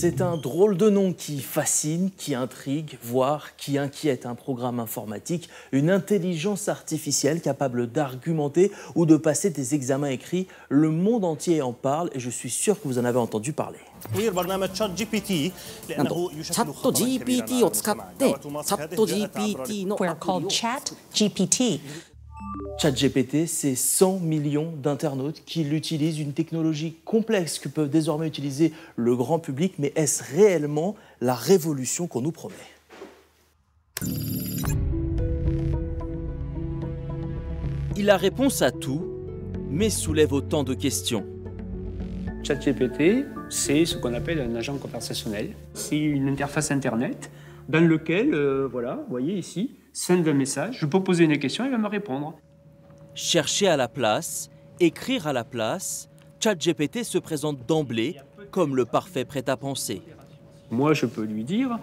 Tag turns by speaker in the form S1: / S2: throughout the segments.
S1: C'est un drôle de nom qui fascine, qui intrigue, voire qui inquiète. Un programme informatique, une intelligence artificielle capable d'argumenter ou de passer des examens écrits. Le monde entier en parle et je suis sûr que vous en avez entendu parler.
S2: なんとチャット GPT を使ってチャット GPT の
S3: We're called Chat GPT.
S1: ChatGPT, c'est 100 millions d'internautes qui l'utilisent, une technologie complexe que peut désormais utiliser le grand public. Mais est-ce réellement la révolution qu'on nous promet ? Il a réponse à tout, mais soulève autant de questions.
S4: ChatGPT, c'est ce qu'on appelle un agent conversationnel. C'est une interface Internet dans laquelle, voilà, vous voyez ici, send un message, je peux poser une question, il va me répondre.
S1: Chercher à la place, écrire à la place, ChatGPT se présente d'emblée comme le parfait prêt-à-penser.
S4: Moi, je peux lui dire,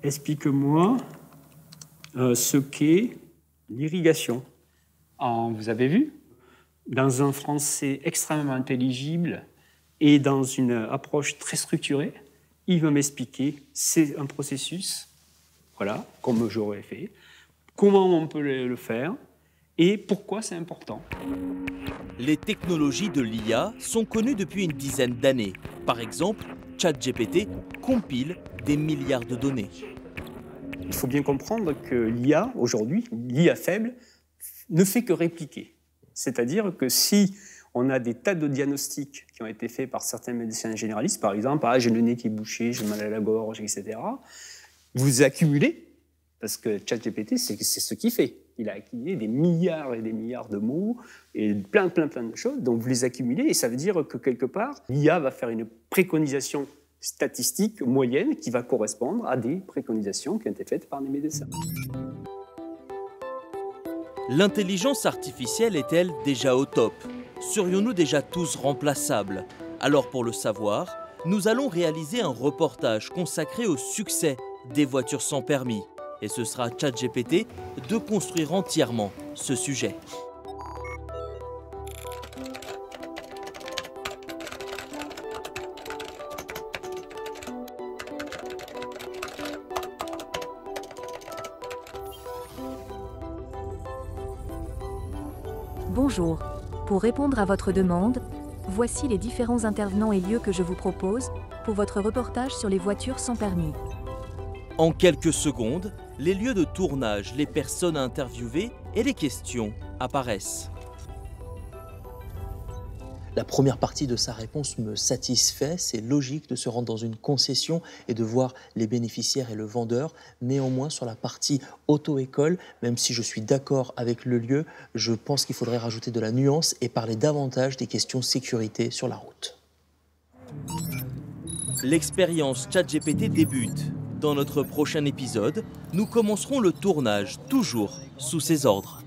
S4: explique-moi ce qu'est l'irrigation. Vous avez vu, dans un français extrêmement intelligible et dans une approche très structurée, il va m'expliquer, c'est un processus, voilà, comme j'aurais fait, comment on peut le faire et pourquoi c'est important.
S1: Les technologies de l'IA sont connues depuis une dizaine d'années. Par exemple, ChatGPT compile des milliards de données.
S4: Il faut bien comprendre que l'IA, aujourd'hui, l'IA faible, ne fait que répliquer. C'est-à-dire que si on a des tas de diagnostics qui ont été faits par certains médecins généralistes, par exemple, j'ai le nez qui est bouché, j'ai mal à la gorge, etc., vous accumulez, parce que ChatGPT, c'est ce qu'il fait. Il a accumulé des milliards et des milliards de mots et plein de choses, donc vous les accumulez et ça veut dire que quelque part, l'IA va faire une préconisation statistique moyenne qui va correspondre à des préconisations qui ont été faites par les médecins.
S1: L'intelligence artificielle est-elle déjà au top ? Serions-nous déjà tous remplaçables ? Alors pour le savoir, nous allons réaliser un reportage consacré au succès des voitures sans permis. Et ce sera à ChatGPT de construire entièrement ce sujet.
S5: Bonjour. Pour répondre à votre demande, voici les différents intervenants et lieux que je vous propose pour votre reportage sur les voitures sans permis.
S1: En quelques secondes, les lieux de tournage, les personnes à interviewer et les questions apparaissent. La première partie de sa réponse me satisfait. C'est logique de se rendre dans une concession et de voir les bénéficiaires et le vendeur. Néanmoins, sur la partie auto-école, même si je suis d'accord avec le lieu, je pense qu'il faudrait rajouter de la nuance et parler davantage des questions sécurité sur la route. L'expérience ChatGPT débute. Dans notre prochain épisode, nous commencerons le tournage, toujours sous ses ordres.